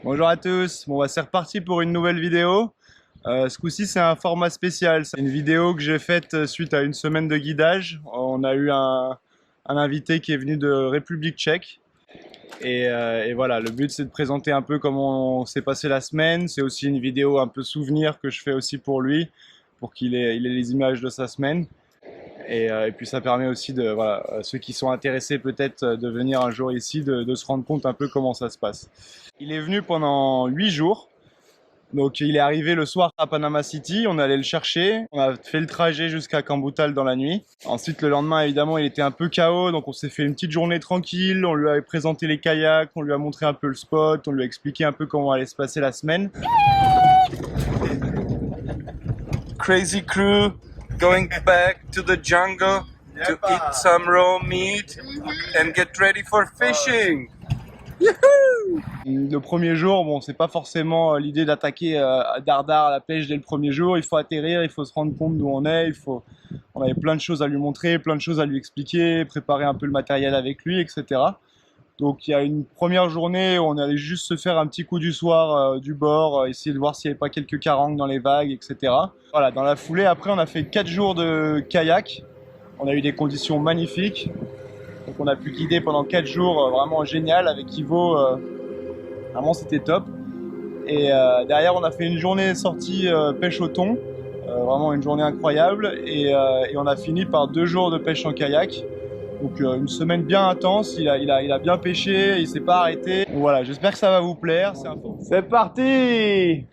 Bonjour à tous, bon, c'est reparti pour une nouvelle vidéo. Ce coup-ci c'est un format spécial, c'est une vidéo que j'ai faite suite à une semaine de guidage. On a eu un invité qui est venu de République tchèque et voilà, le but c'est de présenter un peu comment s'est passé la semaine. C'est aussi une vidéo un peu souvenir que je fais aussi pour lui, pour qu'il ait les images de sa semaine. Et puis ça permet aussi de voilà, ceux qui sont intéressés peut-être de venir un jour ici, de se rendre compte un peu comment ça se passe. Il est venu pendant 8 jours. Donc il est arrivé le soir à Panama City, on allait le chercher, on a fait le trajet jusqu'à Cambutal dans la nuit. Ensuite le lendemain évidemment il était un peu KO, donc on s'est fait une petite journée tranquille, on lui a présenté les kayaks, on lui a montré un peu le spot, on lui a expliqué un peu comment allait se passer la semaine. Crazy crew going back to the jungle to eat some raw meat and get ready for fishing. Le premier jour, bon, c'est pas forcément l'idée d'attaquer dardard à la pêche dès le premier jour. Il faut atterrir, il faut se rendre compte d'où on est. On avait plein de choses à lui montrer, plein de choses à lui expliquer, préparer un peu le matériel avec lui, etc. Donc il y a une première journée où on allait juste se faire un petit coup du soir du bord, essayer de voir s'il n'y avait pas quelques carangues dans les vagues, etc. Voilà, dans la foulée, après on a fait 4 jours de kayak. On a eu des conditions magnifiques. Donc on a pu guider pendant 4 jours vraiment génial avec Ivo. Vraiment c'était top. Et derrière on a fait une journée sortie pêche au thon. Vraiment une journée incroyable. Et on a fini par 2 jours de pêche en kayak. Donc une semaine bien intense, il a bien pêché, il s'est pas arrêté. Donc voilà, j'espère que ça va vous plaire. C'est parti.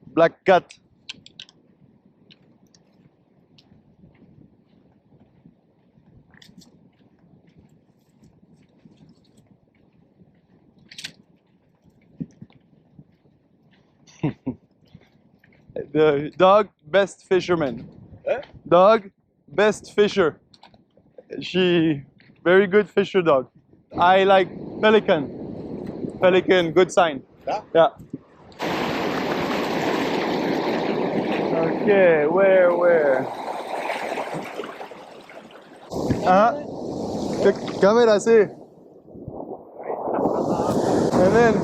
Black Cat. The dog best fisherman. Eh? Dog best fisher. She very good fisher dog. I like pelican. Pelican, good sign. Yeah? Yeah. Okay, where? Camera, see. And then.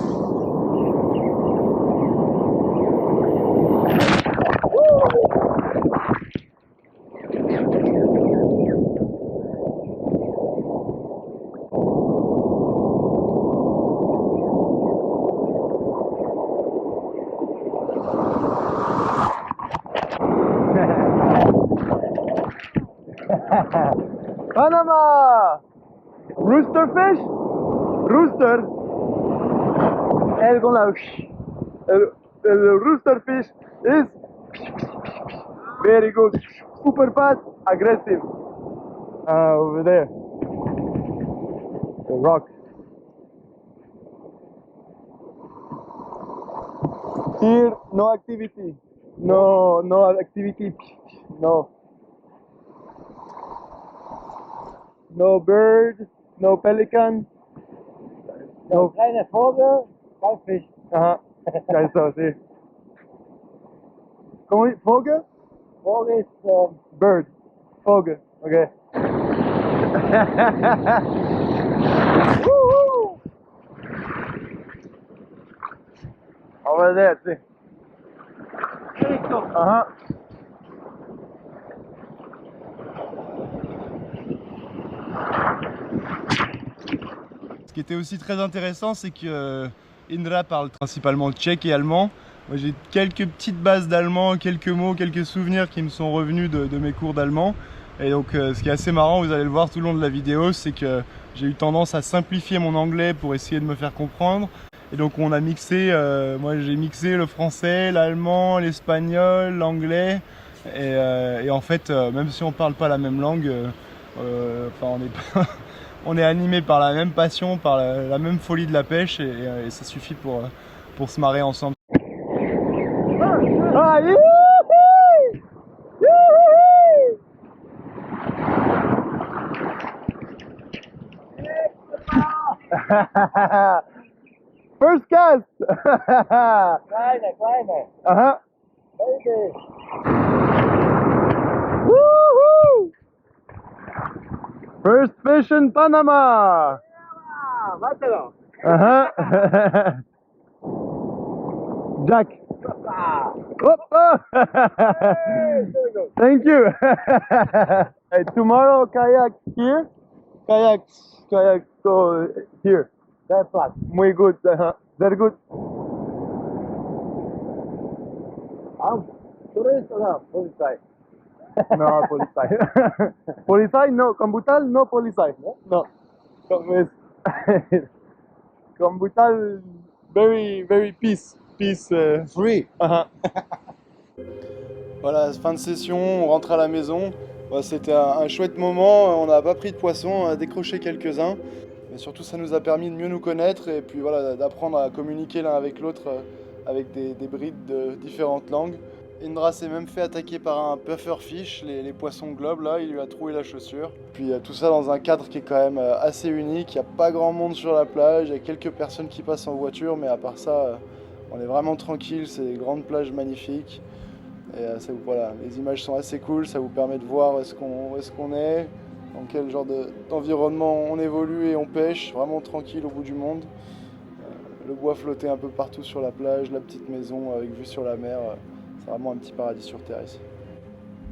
Panama! Rooster fish? Rooster? El rooster fish is very good, super fast, aggressive. Over there. The rock. Here, no activity. No activity. No. No bird, no pelican. No Kleine Vogel, kein Fisch. Ajá. Ya eso, sí. ¿Cómo dice? ¿Vogel? Vogel ist Bird. Vogel. Okay. Woohoo! Over there, see. Ajá. Ce qui était aussi très intéressant, c'est que Indra parle principalement tchèque et allemand. Moi j'ai quelques petites bases d'allemand, quelques mots, quelques souvenirs qui me sont revenus de mes cours d'allemand. Et donc ce qui est assez marrant, vous allez le voir tout le long de la vidéo, c'est que j'ai eu tendance à simplifier mon anglais pour essayer de me faire comprendre. Et donc on a mixé, moi j'ai mixé le français, l'allemand, l'espagnol, l'anglais. Et en fait, même si on parle pas la même langue, on est pas... On est animé par la même passion, par la même folie de la pêche et ça suffit pour se marrer ensemble. Ah, youhou! Youhou! First cast! kleine. Aha. Baby. Woohoo! First fish in Panama. Ah, maintenant. Uh-huh. Jack. Ah. Oh, oh. Hey, there we go. Thank you. Hey, tomorrow kayak here. Kayak. So here. Very flat. Muy good. Very good. Tourist or no? Police. No, polisai. Polisai, no. Combutal, no polisai. No. Combutal, very peace. Free. Voilà, fin de session, on rentre à la maison. C'était un chouette moment, on n'a pas pris de poisson, on a décroché quelques-uns. Mais surtout, ça nous a permis de mieux nous connaître et puis voilà, d'apprendre à communiquer l'un avec l'autre avec des brides de différentes langues. Indra s'est même fait attaquer par un pufferfish, les poissons globes là, il lui a troué la chaussure. Puis tout ça dans un cadre qui est quand même assez unique, il n'y a pas grand monde sur la plage, il y a quelques personnes qui passent en voiture, mais à part ça, on est vraiment tranquille, c'est des grandes plages magnifiques. Et voilà, les images sont assez cool, ça vous permet de voir où est-ce qu'on est, dans quel genre d'environnement on évolue et on pêche, vraiment tranquille au bout du monde. Le bois flottait un peu partout sur la plage, la petite maison avec vue sur la mer, c'est vraiment un petit paradis sur terre ici.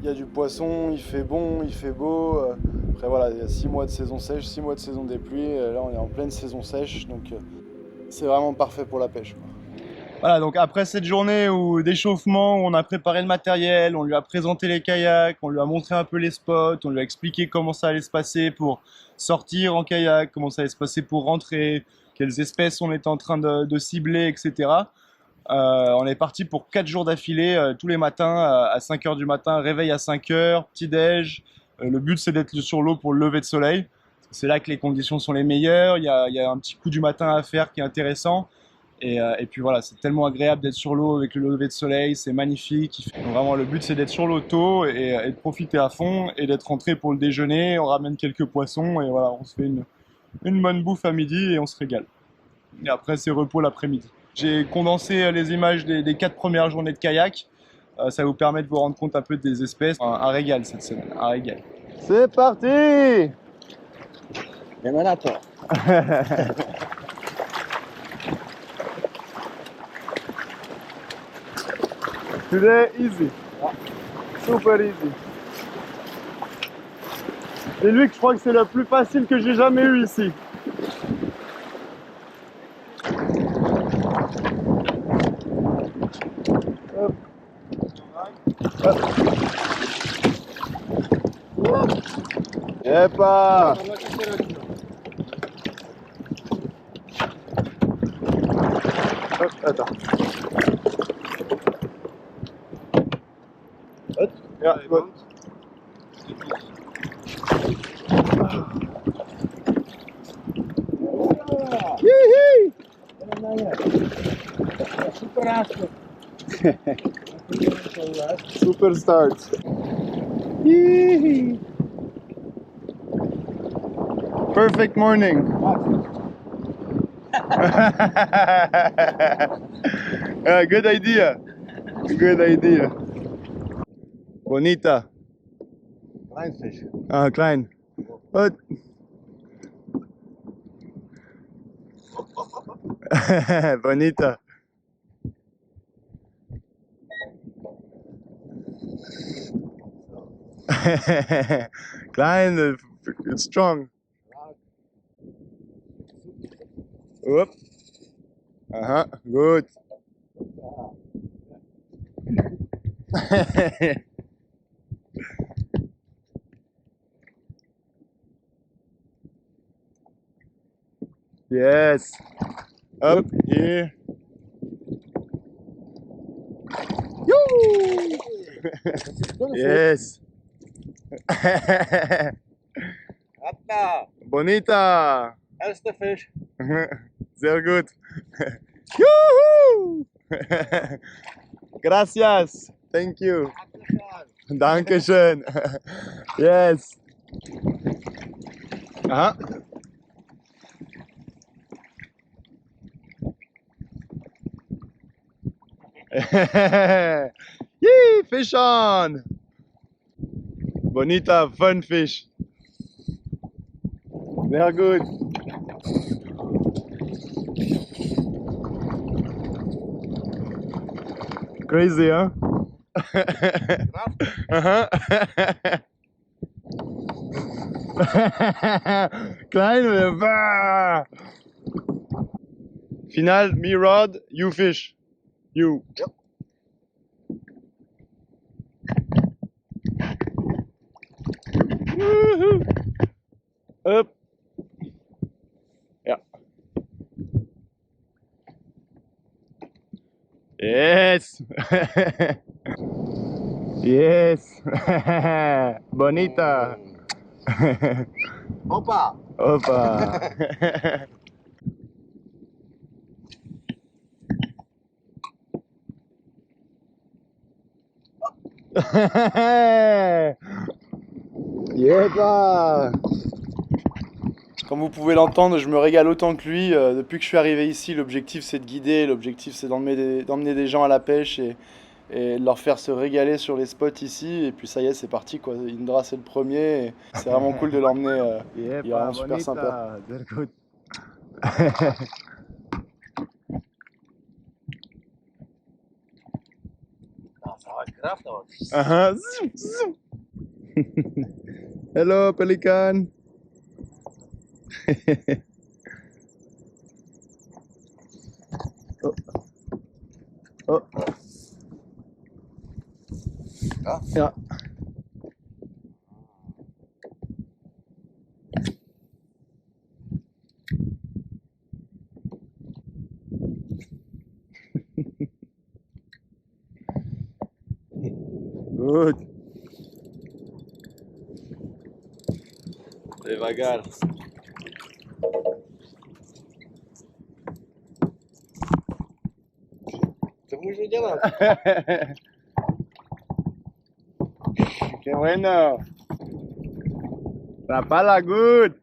Il y a du poisson, il fait bon, il fait beau. Après voilà, il y a 6 mois de saison sèche, 6 mois de saison des pluies, là on est en pleine saison sèche, donc c'est vraiment parfait pour la pêche, quoi. Voilà, donc après cette journée d'échauffement, où on a préparé le matériel, on lui a présenté les kayaks, on lui a montré un peu les spots, on lui a expliqué comment ça allait se passer pour sortir en kayak, comment ça allait se passer pour rentrer, quelles espèces on était en train de cibler, etc. On est parti pour 4 jours d'affilée, tous les matins à 5 h du matin, réveil à 5 h, petit-déj. Le but c'est d'être sur l'eau pour le lever de soleil. C'est là que les conditions sont les meilleures, il y a un petit coup du matin à faire qui est intéressant. Et puis voilà, c'est tellement agréable d'être sur l'eau avec le lever de soleil, c'est magnifique. Donc vraiment, le but c'est d'être sur l'eau tôt et de profiter à fond et d'être rentré pour le déjeuner. On ramène quelques poissons et voilà, on se fait une bonne bouffe à midi et on se régale. Et après, c'est repos l'après-midi. J'ai condensé les images des 4 premières journées de kayak. Ça vous permet de vous rendre compte un peu des espèces. Un régal cette semaine, un régal. C'est parti! Et maintenant, toi. Today easy. Super easy. Et lui, je crois que c'est le plus facile que j'ai jamais eu ici. Hop. Hop. Epa! Hop, attends. Ja, gut. Hihi! Super asco. Super start. Hihi! Perfect morning. Good idea. Good idea. Bonita. Kleinfisch. Ah, klein. What? Bonita. Klein, it's strong. Whoop. Uh-huh, good. Yes. Up here. Yoo! Yes. Hoppa. Bonita. Erste Fisch. Sehr gut. Juhu! Gracias. Thank you. Dankeschön. Yes. Aha. Yee, fish on. Bonita, fun fish. Very good. Crazy, huh? Uh-huh. Klein, bah! Final, me rod, you fish. You. Yep. Woohoo! Up. Yeah. Yes. Yes. Bonita. Opa! Opa. Yeah. Comme vous pouvez l'entendre, je me régale autant que lui. Depuis que je suis arrivé ici, l'objectif c'est de guider, l'objectif c'est d'emmener des gens à la pêche et de leur faire se régaler sur les spots ici. Et puis ça y est, c'est parti quoi. Indra c'est le premier. Et c'est vraiment cool de l'emmener. Il est vraiment super sympa. Ah, ça va grave, là. Uh-huh. Zoom, zoom. Hello, pelican. Oh. Oh. Ah. Yeah. Good. Devagar. Ты будешь же делать? Qué bueno. Rapala good.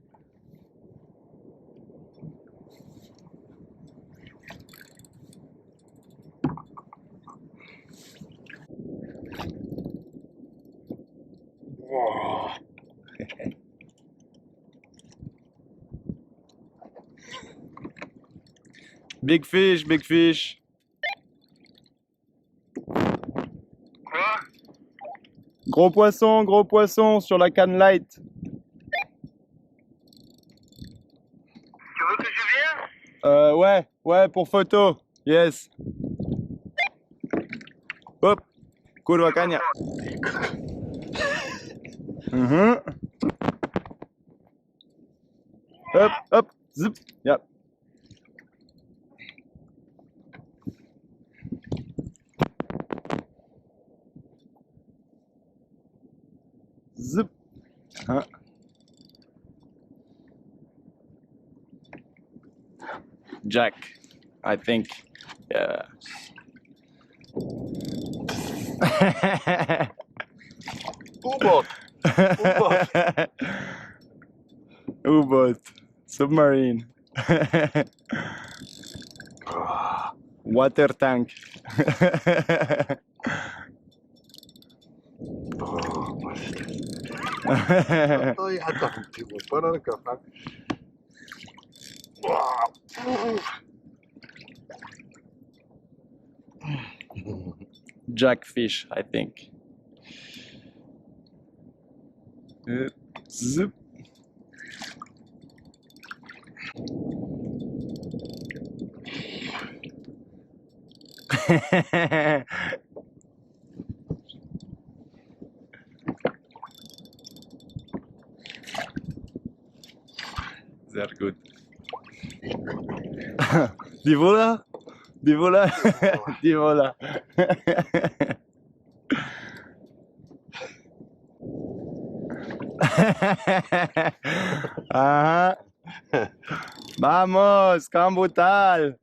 Big fish, big fish. Gros poisson sur la canne light. Tu veux que je vienne? Ouais, pour photo. Yes. Hop. Kurwa caña. Mhm. Hop, hop, zip. Yep. Zip. Huh. Jack, I think. Yeah. U-boat! U-boat! U-boat. Submarine. Water tank. Ой, а там ты вот баранка, а? Jackfish, I think. Zip. They're good. Divola? Divola? Divola. Ajá. Vamos, Cambutal.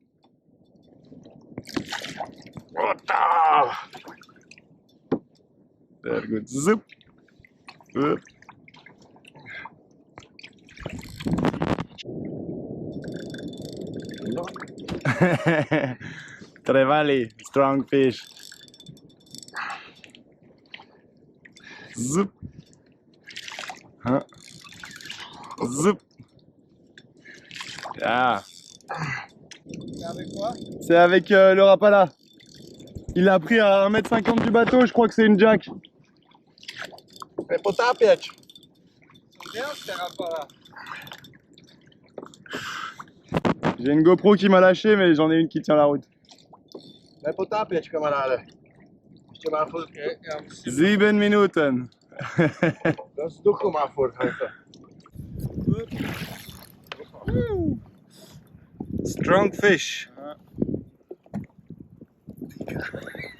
Very good. Zip. Zip. Trevally, strong fish. Zip. Huh. Zip. Ah. C'est avec le Rapala. Il a pris à 1m50 du bateau, je crois que c'est une jack. È potapiec. J'ai une GoPro qui m'a lâché, mais j'en ai une qui tient la route. È potapiec, kamerade. Ještě má furt, 7 minuten. dat is toch maar voor het helpen. Strong fish.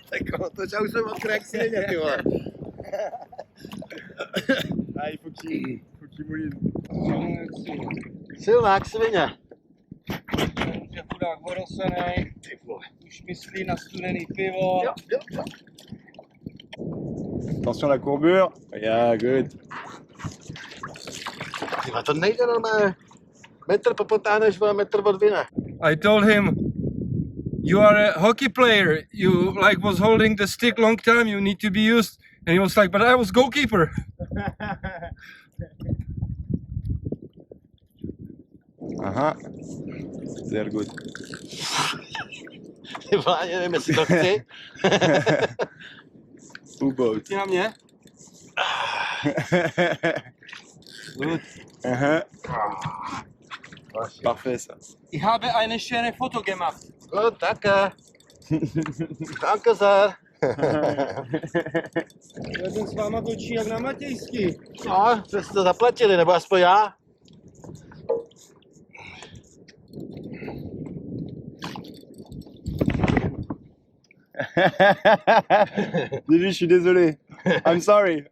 Tak to já už jsem odkrek silně, ty vole. Ah, il faut qu'il mouline. Silná svině. Že chudák horosenej, Ty vole. už myslí na studený pivo. Jo. Attention la courbure. Yeah, good. Ty vole, to nejde normálně. Metr popotáhneš, vole, metr od viny. I told him, you are a hockey player. You like was holding the stick long time. You need to be used. And he was like, but I was goalkeeper. Aha. Sehr good. Ty vole, nevím, jestli to chci. U-boat. Ty na mě? Aha. Parfait ça. Ich habe eine schöne Foto gemacht. Gut, danke. Danke sehr. Já jsem s váma točí jak na Matějsky. No, jste si to zaplatili, nebo aspoň já. Lily, je suis désolé. I'm sorry.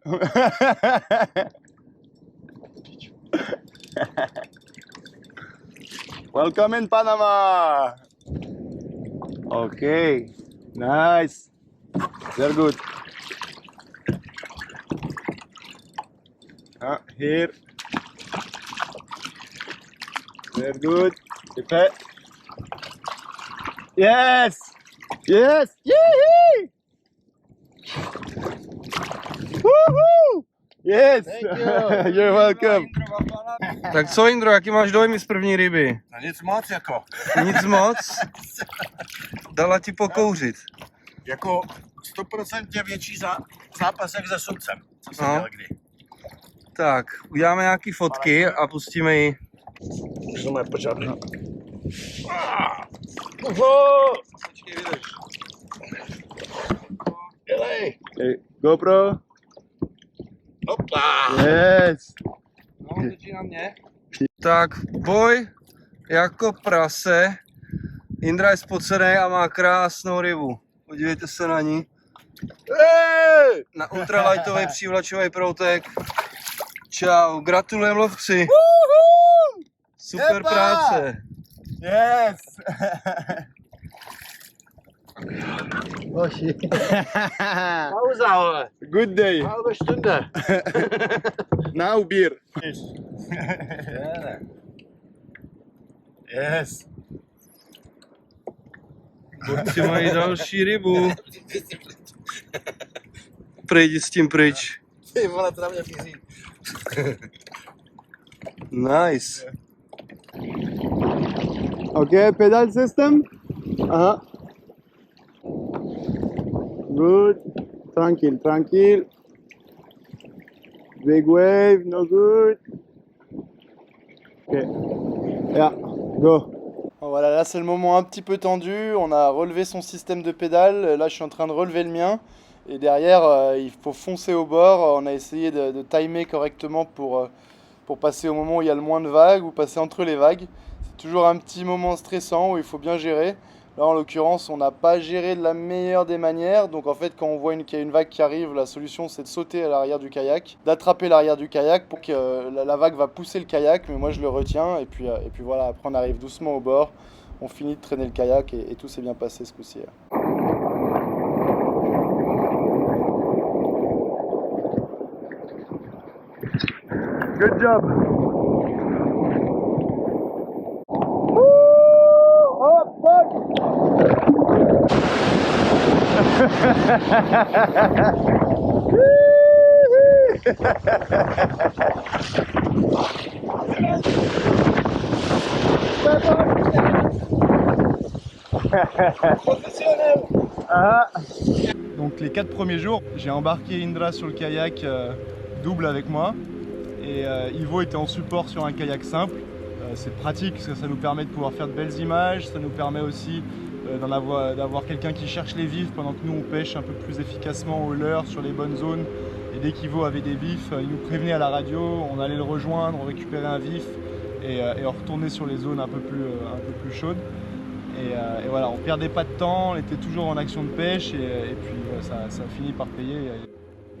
Welcome in Panama. Okay, nice. Very good. Here. Very good. C'est fait. Yes. Yes. Yee! Woohoo! Yes. Thank you. You're welcome. Tak co, Indro, jaký máš dojmy z první ryby? No nic moc jako. Nic moc. Dala ti pokouřit. Jako 100% větší zápasek se sudcem, co jsem No. měl kdy. Tak, uděláme nějaký fotky a pustíme ji. Už to mají pořádný. Počkej, vydrž. Dělej. Okay, GoPro. Hopla. Yes. No, točí na mě. Tak, boj jako prase. Indra je spocený a má krásnou rybu. Podívejte se na ní. Hey! Na ultralightový přívlačový proutek. Čau, gratulujem lovci. Super Jepa! práce. Yes. Hoši. Pauza, ale. Good day. Halbe Stunde. Now beer. Yes. Kluci mají další rybu. Prejdi s tím pryč. Ty vole, to na mě mizí. Nice. Okay, pedal system. Aha. Good. Tranquil, tranquil. Big wave, no good. Okay. Yeah, go. Voilà, là c'est le moment un petit peu tendu. On a relevé son système de pédale. Là, je suis en train de relever le mien. Et derrière, il faut foncer au bord. On a essayé de timer correctement pour passer au moment où il y a le moins de vagues ou passer entre les vagues. C'est toujours un petit moment stressant où il faut bien gérer. Là, en l'occurrence, on n'a pas géré de la meilleure des manières. Donc, en fait, quand on voit qu'il y a une vague qui arrive, la solution, c'est de sauter à l'arrière du kayak, d'attraper l'arrière du kayak pour que la vague va pousser le kayak. Mais moi, je le retiens. Et puis voilà, après, on arrive doucement au bord. On finit de traîner le kayak et tout s'est bien passé ce coup-ci. Good job. Oh, fuck. Professionnel. Ah. Donc les 4 premiers jours, j'ai embarqué Indra sur le kayak double avec moi et Ivo était en support sur un kayak simple. C'est pratique parce que ça nous permet de pouvoir faire de belles images, ça nous permet aussi d'avoir quelqu'un qui cherche les vifs pendant que nous on pêche un peu plus efficacement au leurre sur les bonnes zones. Et dès qu'Ivo avait des vifs, il nous prévenait à la radio, on allait le rejoindre, on récupérait un vif et on retournait sur les zones un peu plus chaudes. Et voilà, on perdait pas de temps, on était toujours en action de pêche et puis ça a fini par payer.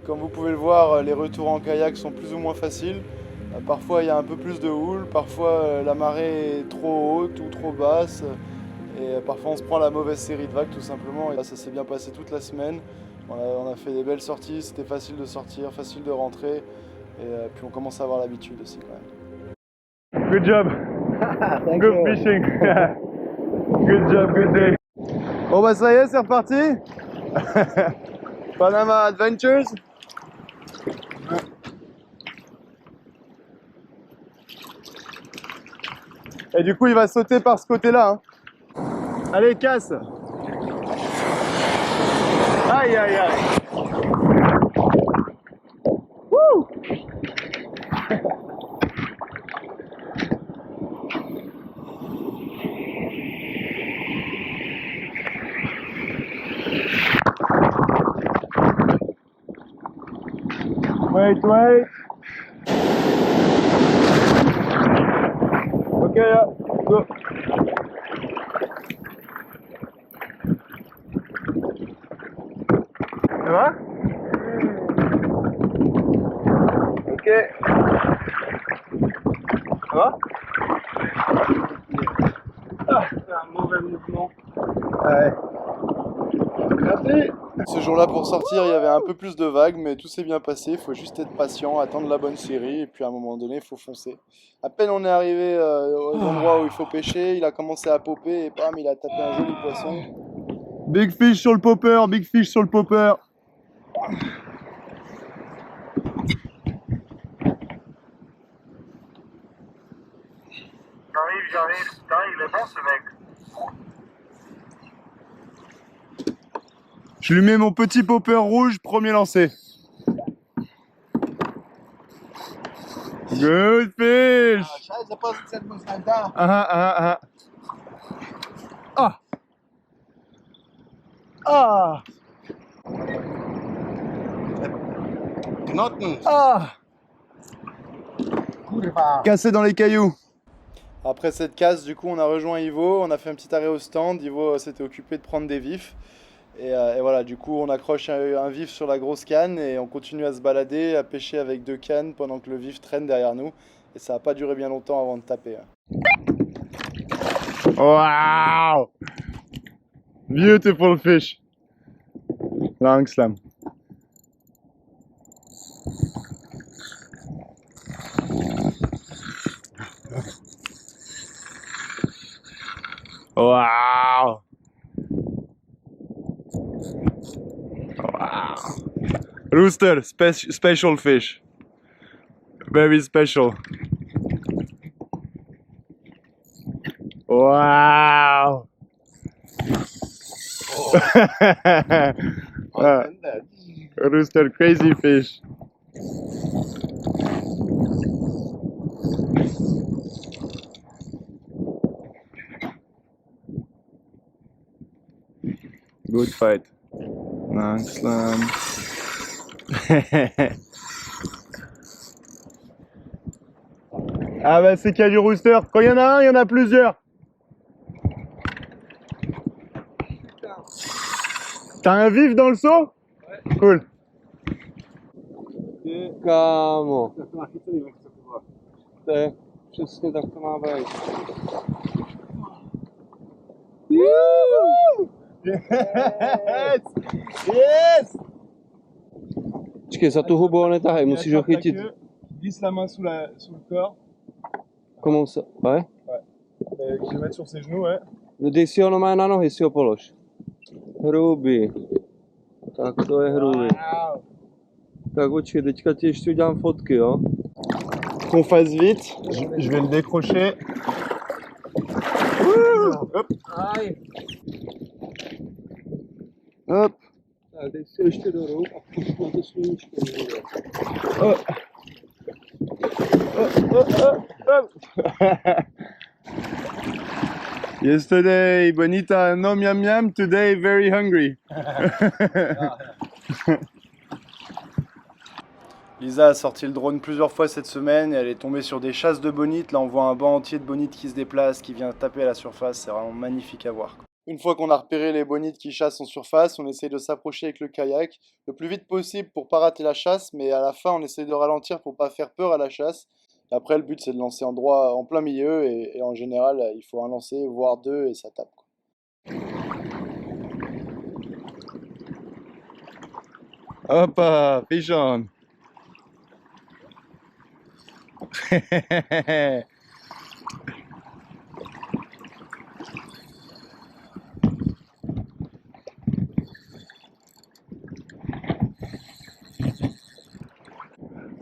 Comme vous pouvez le voir, les retours en kayak sont plus ou moins faciles. Parfois il y a un peu plus de houle, parfois la marée est trop haute ou trop basse. Et parfois on se prend la mauvaise série de vagues tout simplement. Et là, ça s'est bien passé toute la semaine. On a fait des belles sorties, c'était facile de sortir, facile de rentrer. Et puis on commence à avoir l'habitude aussi quand même. Good job! Good fishing! Good job, good day! Bon bah ça y est, c'est reparti! Panama Adventures! Et du coup il va sauter par ce côté-là. Hein. Allez, casse! Aïe aïe aïe! Wouh! Wait, wait! Ok, yeah, go! Ça va? Ok. Ça va? Ah, c'est un mauvais mouvement. Ouais. Merci. Ce jour-là, pour sortir, il y avait un peu plus de vagues, mais tout s'est bien passé. Il faut juste être patient, attendre la bonne série, et puis à un moment donné, il faut foncer. À peine on est arrivé aux endroits où il faut pêcher, il a commencé à popper, et bam, il a tapé un joli poisson. Big fish sur le popper, big fish sur le popper. J'arrive, il est bon ce mec. Je lui mets mon petit popper rouge, premier lancé. Good fish! Scheiße, posso muss man da. Ah! Ah! Knoten. Ah! Kurwa. Cassé dans les cailloux. Après cette casse, du coup, on a rejoint Ivo, on a fait un petit arrêt au stand. Ivo s'était occupé de prendre des vifs. Et voilà, du coup, on accroche un vif sur la grosse canne et on continue à se balader, à pêcher avec 2 cannes pendant que le vif traîne derrière nous. Et ça n'a pas duré bien longtemps avant de taper. Wow! Beautiful fish. Long slam. Wow! Wow! Rooster, special fish. Very special. Wow! Rooster, crazy fish. Good fight. Long slam. Ah bah c'est qu'il y a du rooster. Quand il y en a un, il y en a plusieurs. T'as un vif dans le seau? Ouais. Cool. Kámo. To je přesně tak to má být. Yes! Yes! Počkej, za tu hubu ho netahej, musíš ho chytit. Glisse la main sous le corps. Comment ça? Ouais? Et je vais mettre sur ses genoux, ouais. Dej si ho normálně na nohy, si ho polož. Hrubý. Tak to je hrubý. Wow. Tak počkej, teďka ti ještě udělám fotky, jo? Qu'on fasse vite, je vais le décrocher. Hop, Aj. hop. Tak, dej si ještě do ruk a pust na to sluníčko. Oh. Yesterday, Bonita, no miam miam. Today, very hungry. Lisa a sorti le drone plusieurs fois cette semaine et elle est tombée sur des chasses de bonites. Là, on voit un banc entier de bonites qui se déplace, qui vient taper à la surface. C'est vraiment magnifique à voir. Une fois qu'on a repéré les bonites qui chassent en surface, on essaye de s'approcher avec le kayak le plus vite possible pour pas rater la chasse, mais à la fin, on essaye de ralentir pour pas faire peur à la chasse. Et après, le but, c'est de lancer en droit, en plein milieu, et en général, il faut un lancer, voire deux, et ça tape, quoi. Hoppa, fish on.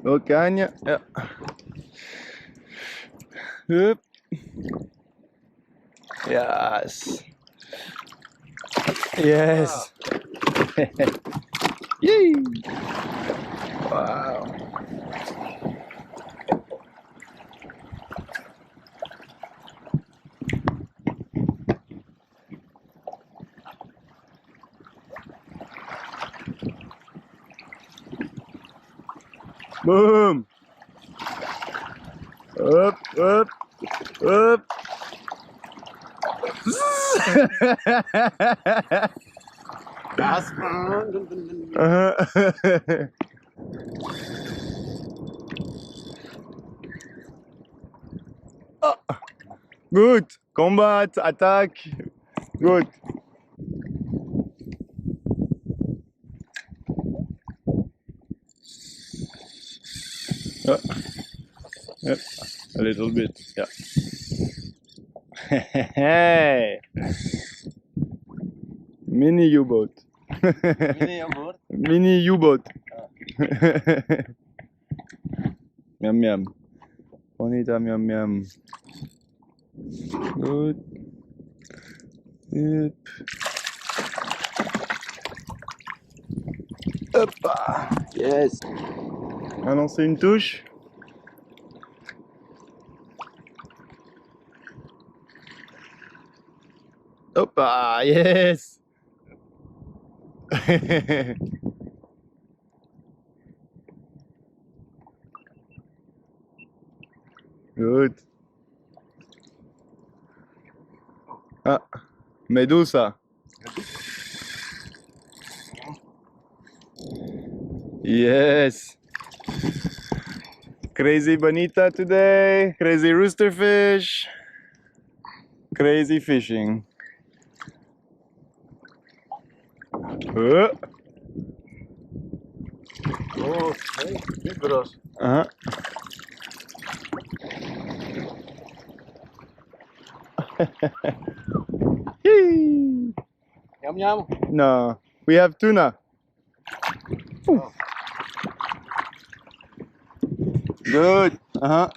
No caña. Yeah. Hup. Yes. Yes. Yee. Wow. Boom. Up, up, up. Das Oh. Good. Combat, attaque. Good. Oh. Yep. A little bit. Yeah. Hey. Mini U-boat. Mini U-boat. Miam miam. Bonita miam miam. Good. Yep. Hoppa. Yes. On va lancer une touche. Hoppa. Yes. Good. Ah, Medusa. Yes. Crazy bonita today. Crazy rooster fish. Crazy fishing. Oh. Oh, hey, gross. Uh-huh. Yee. Yum yum. No, we have tuna. Oh. Good. Uh-huh.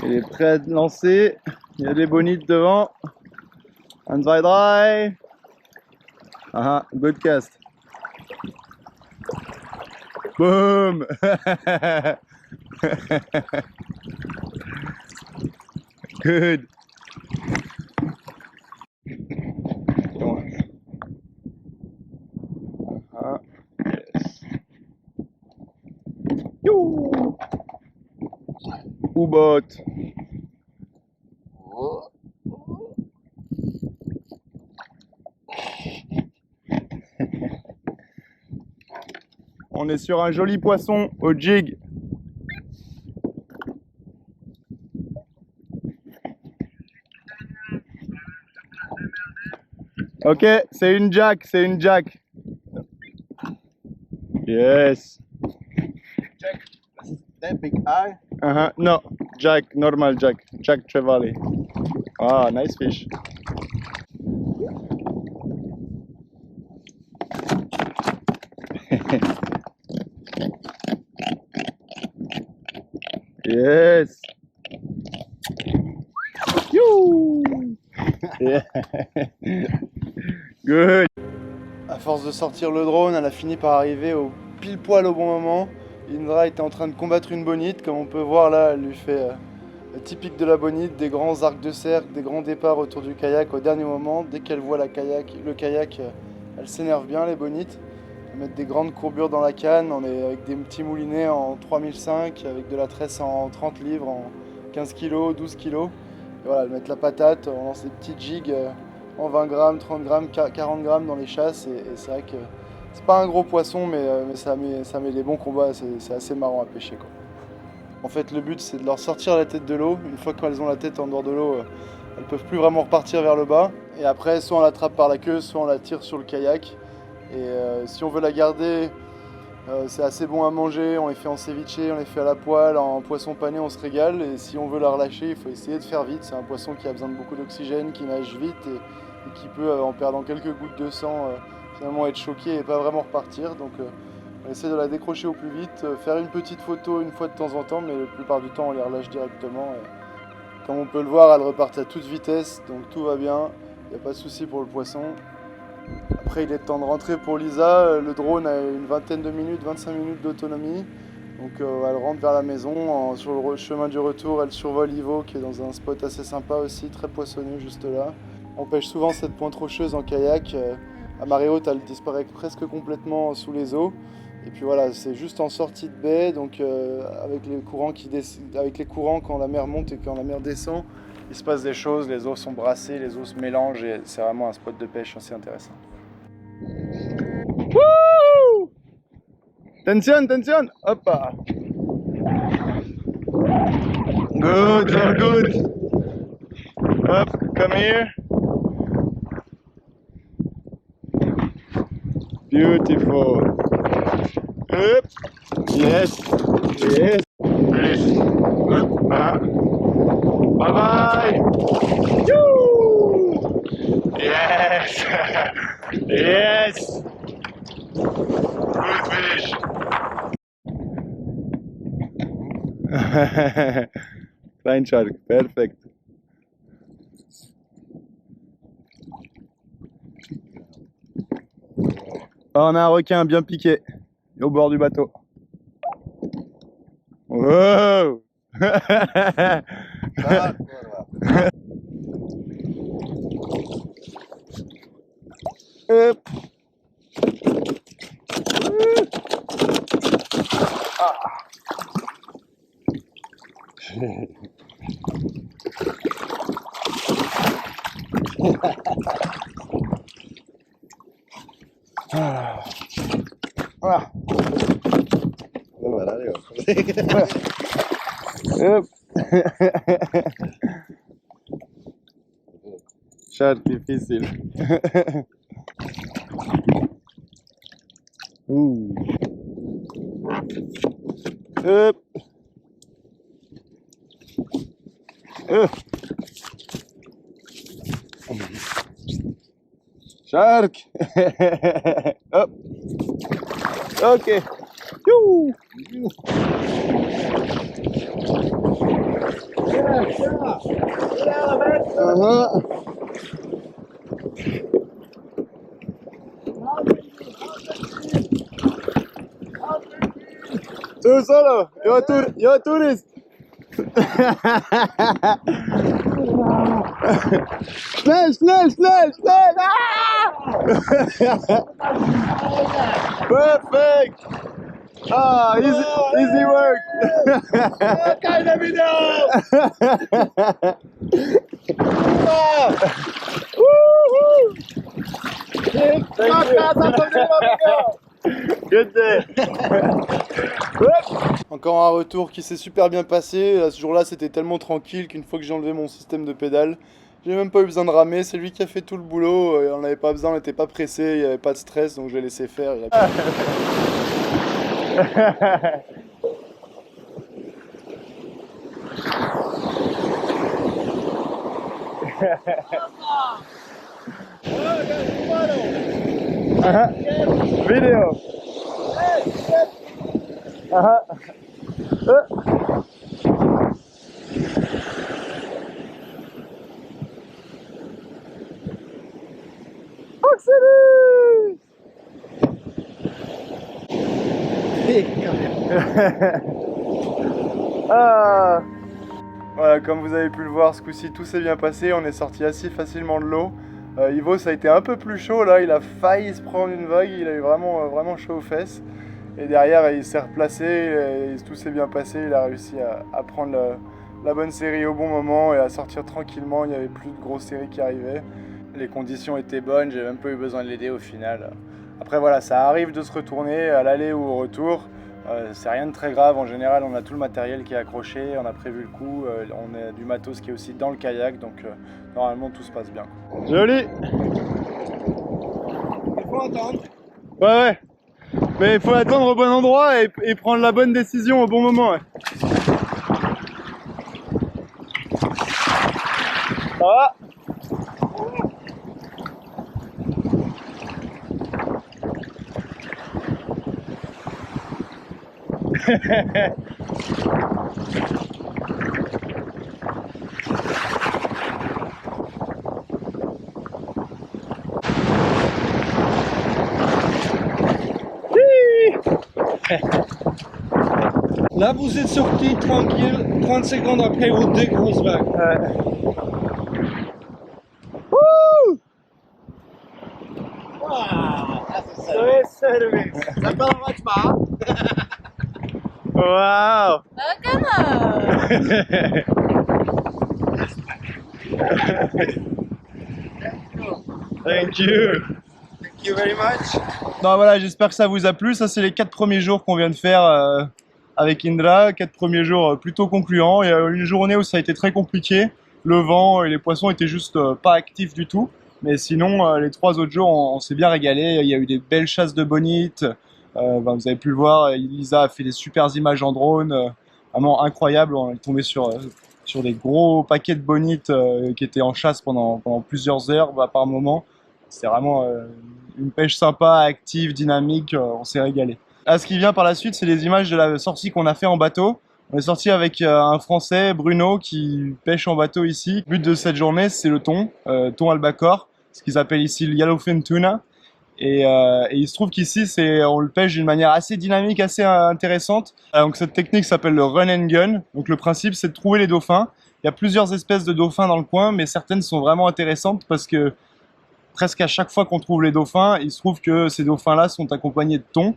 Il est prêt à lancer. Il y a des bonites devant. 1, 2, 3. Uh-huh. Good cast. Boom. Good. Uh-huh. Yes. Yo. U-boat. Oh. On est sur un joli poisson au jig. Ok, c'est une jack, c'est une jack. Yes. Check. That big eye. Uh-huh. No, jack, normal jack. Jack Trevally. Ah, nice fish. Yes. You. Yeah. Good. À force de sortir le drone, elle a fini par arriver au pile poil au bon moment. Indra était en train de combattre une bonite, comme on peut voir là, elle lui fait typique de la bonite, des grands arcs de cercle, des grands départs autour du kayak au dernier moment. Dès qu'elle voit le kayak, elle s'énerve bien, les bonites. Elles mettent des grandes courbures dans la canne, on est avec des petits moulinets en 3005, avec de la tresse en 30 livres, en 15 kg, 12 kg. Et voilà, elles mettent la patate, on lance des petits jigs en 20 grammes, 30 grammes, 40 grammes dans les chasses. Et c'est vrai que c'est pas un gros poisson, mais ça met des bons combats, c'est assez marrant à pêcher, quoi. En fait, le but, c'est de leur sortir la tête de l'eau. Une fois qu'elles ont la tête en dehors de l'eau, elles peuvent plus vraiment repartir vers le bas. Et après, soit on l'attrape par la queue, soit on la tire sur le kayak. Et si on veut la garder, c'est assez bon à manger. On les fait en ceviche, on les fait à la poêle, en poisson pané, on se régale. Et si on veut la relâcher, il faut essayer de faire vite. C'est un poisson qui a besoin de beaucoup d'oxygène, qui nage vite et qui peut, en perdant quelques gouttes de sang, finalement être choqué et pas vraiment repartir. Donc on essaie de la décrocher au plus vite, faire une petite photo une fois de temps en temps, mais la plupart du temps on les relâche directement. Comme on peut le voir, elles repartent à toute vitesse, donc tout va bien, il n'y a pas de souci pour le poisson. Après il est temps de rentrer pour Lisa, le drone a une vingtaine de minutes, 25 minutes d'autonomie. Donc elle rentre vers la maison, sur le chemin du retour elle survole Ivo qui est dans un spot assez sympa aussi, très poissonneux juste là. On pêche souvent cette pointe rocheuse en kayak, à marée haute elle disparaît presque complètement sous les eaux. Et puis voilà, c'est juste en sortie de baie, donc avec les courants quand la mer monte et quand la mer descend, il se passe des choses, les eaux sont brassées, les eaux se mélangent et c'est vraiment un spot de pêche assez intéressant. Wouh! Tension, tension! Hoppa! Good, very good! Hop, come here! Beautiful! Hop! Yes! Yes! Please! Hop! Bye bye! Woo! Yes! Yes! Good fish! Fine shark, perfect. Oh, on a un requin bien piqué au bord du bateau. Wow! Hop. Voilà. Hop. Chat difficile. Hop. Shark. Hop. Ok. Youh. Tú solo, yo tourist. Slash, slash, slash, slash. Ah! Perfect. Ah, easy work. Kind of video! Good day. Encore un retour qui s'est super bien passé. Ce jour-là, c'était tellement tranquille qu'une fois que j'ai enlevé mon système de pédale, j'ai même pas eu besoin de ramer. C'est lui qui a fait tout le boulot. On n'avait pas besoin, on n'était pas pressé, il n'y avait pas de stress, donc je l'ai laissé faire. Video. Marcellus! Ah. Voilà, comme vous avez pu le voir, ce coup-ci tout s'est bien passé, on est sorti assez facilement de l'eau. Ivo, ça a été un peu plus chaud là, il a failli se prendre une vague, il a eu vraiment chaud aux fesses. Et derrière, il s'est replacé, et tout s'est bien passé, il a réussi à prendre la bonne série au bon moment et à sortir tranquillement, il n'y avait plus de grosses séries qui arrivaient. Les conditions étaient bonnes, j'ai même pas eu besoin de l'aider au final. Après voilà, ça arrive de se retourner à l'aller ou au retour. C'est rien de très grave, en général on a tout le matériel qui est accroché, on a prévu le coup, on a du matos qui est aussi dans le kayak, donc normalement tout se passe bien. Joli! Il faut attendre. Ouais, mais il faut attendre au bon endroit et prendre la bonne décision au bon moment. Ouais. Ça va? Là, vous êtes sorti tranquille, 30 secondes après, vous deux grosses vagues. Ça t'arrête pas. Wow. Thank you. Thank you very much. Non, voilà, j'espère que ça vous a plu. Ça, c'est les 4 premiers jours qu'on vient de faire avec Indra. 4 premiers jours plutôt concluants. Il y a une journée où ça a été très compliqué. Le vent et les poissons étaient juste pas actifs du tout. Mais sinon, les 3 autres jours, on s'est bien régalé. Il y a eu des belles chasses de bonites. Vous avez pu le voir, Elisa a fait des super images en drone. Vraiment incroyable. On est tombé sur des gros paquets de bonites qui étaient en chasse pendant plusieurs heures par moment. C'était vraiment une pêche sympa, active, dynamique, on s'est régalé. Là, ce qui vient par la suite, c'est les images de la sortie qu'on a fait en bateau. On est sorti avec un Français, Bruno, qui pêche en bateau ici. Le but de cette journée, c'est le thon albacore, ce qu'ils appellent ici le yellowfin tuna. Et il se trouve qu'ici, on le pêche d'une manière assez dynamique, assez intéressante. Donc cette technique s'appelle le run and gun. Donc le principe, c'est de trouver les dauphins. Il y a plusieurs espèces de dauphins dans le coin, mais certaines sont vraiment intéressantes parce que presque à chaque fois qu'on trouve les dauphins, il se trouve que ces dauphins-là sont accompagnés de thon.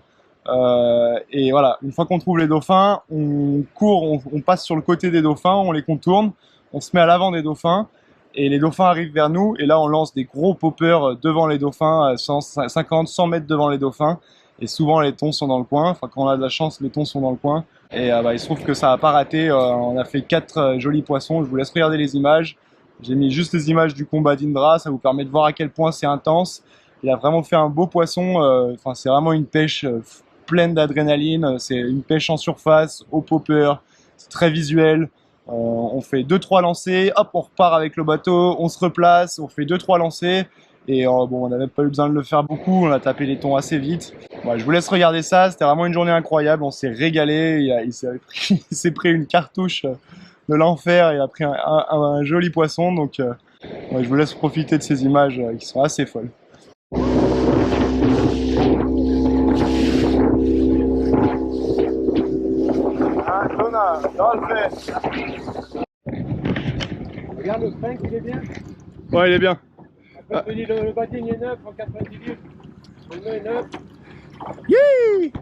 Et voilà, une fois qu'on trouve les dauphins, on court, on passe sur le côté des dauphins, on les contourne, on se met à l'avant des dauphins, et les dauphins arrivent vers nous, et là on lance des gros poppers devant les dauphins, 50, 100 mètres devant les dauphins, et souvent les thons sont dans le coin, enfin quand on a de la chance, les thons sont dans le coin, et il se trouve que ça n'a pas raté, on a fait 4 jolis poissons, je vous laisse regarder les images. J'ai mis juste les images du combat d'Indra, ça vous permet de voir à quel point c'est intense. Il a vraiment fait un beau poisson, c'est vraiment une pêche pleine d'adrénaline, c'est une pêche en surface, au popper, c'est très visuel. On fait 2-3 lancers, hop on repart avec le bateau, on se replace, on fait 2-3 lancers. Et on n'a même pas eu besoin de le faire beaucoup, on a tapé les thons assez vite. Bon, je vous laisse regarder ça, c'était vraiment une journée incroyable, on s'est régalé, il s'est pris une cartouche de l'enfer, il a pris un joli poisson, donc je vous laisse profiter de ces images qui sont assez folles. Ah, Tona, dolphin. Regarde le sphinx, il est bien. Ouais, il est bien. Le bading est neuf en 90 livres. Le nœud est neuf. Yee!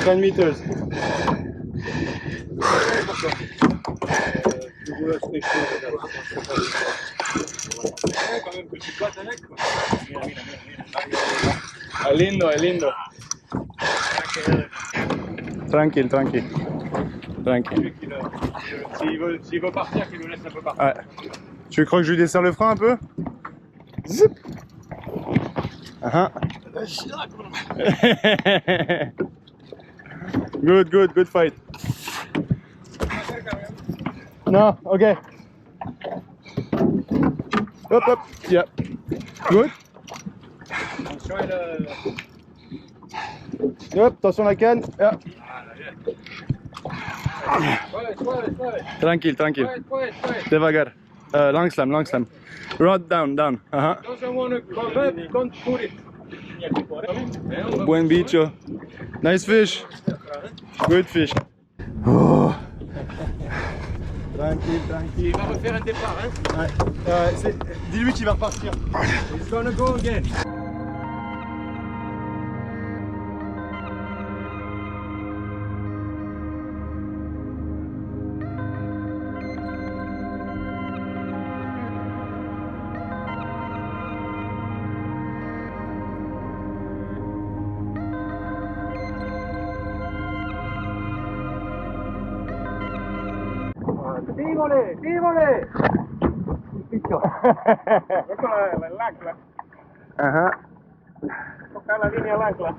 10 meters. Es lindo, es lindo. Tranquille, tranquille. Tranquille. S'il veut partir, qu'il nous laisse un peu partir. Ouais. Tu crois que je lui desserre le frein un peu? Zip. Good fight. No, okay. Hop, yeah. Good. Hop, attention la canne. Yeah. Tranquille. Devagar. Langsam, langsam. Rod down, down. Doesn't want to come back, don't put it. Buen bicho. Nice fish. Good fish. Oh. Tranquille, tranquille. Il va refaire un départ, hein. Ouais. Dis-lui qu'il va repartir. He's gonna go again. Dígole, dígole. Picho. Ecco l'ancla. Tocca la linea all'ancla.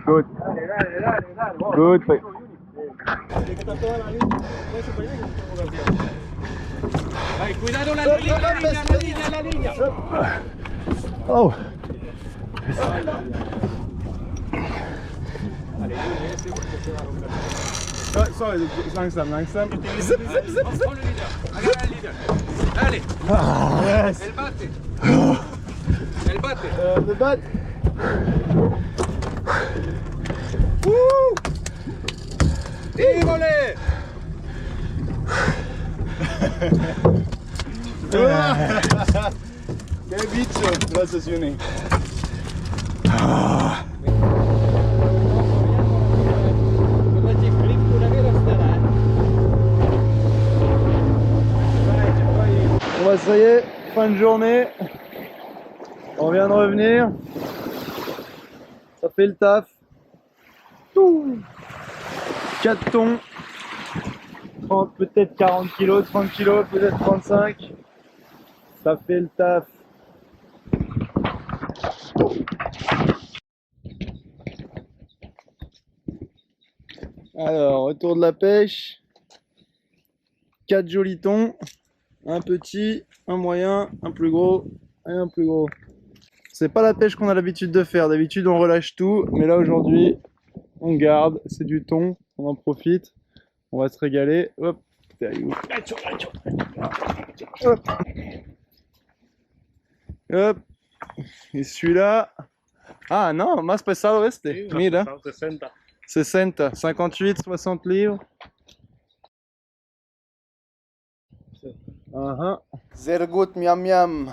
Good. Dale, dale, dale, dale. Good fish. Vai, cuidado la línea, la línea. Oh. Sorry, langsam, langsam. Zip, zip, zip, zip. Prends le leader. Agarra el leader. Dale. Yes. El bate. El bate. The butt. Woo! Dígole. Qué bicho. Gracias, Yuni. Bon bah ça y est, fin de journée. On vient de revenir. Ça fait le taf. 4 tons. 30, peut-être 40 kilos, 30 kilos, peut-être 35. Ça fait le taf. Alors, retour de la pêche. 4 jolis thons. Un petit, un moyen, un plus gros et un plus gros. C'est pas la pêche qu'on a l'habitude de faire. D'habitude, on relâche tout. Mais là, aujourd'hui, on garde. C'est du thon. On en profite. On va se régaler. Hop. Hop. Hop. Et celui-là. Ah non, más pesado este. Mira. 60. 60, 58, 60 livres. Zergut miam miam.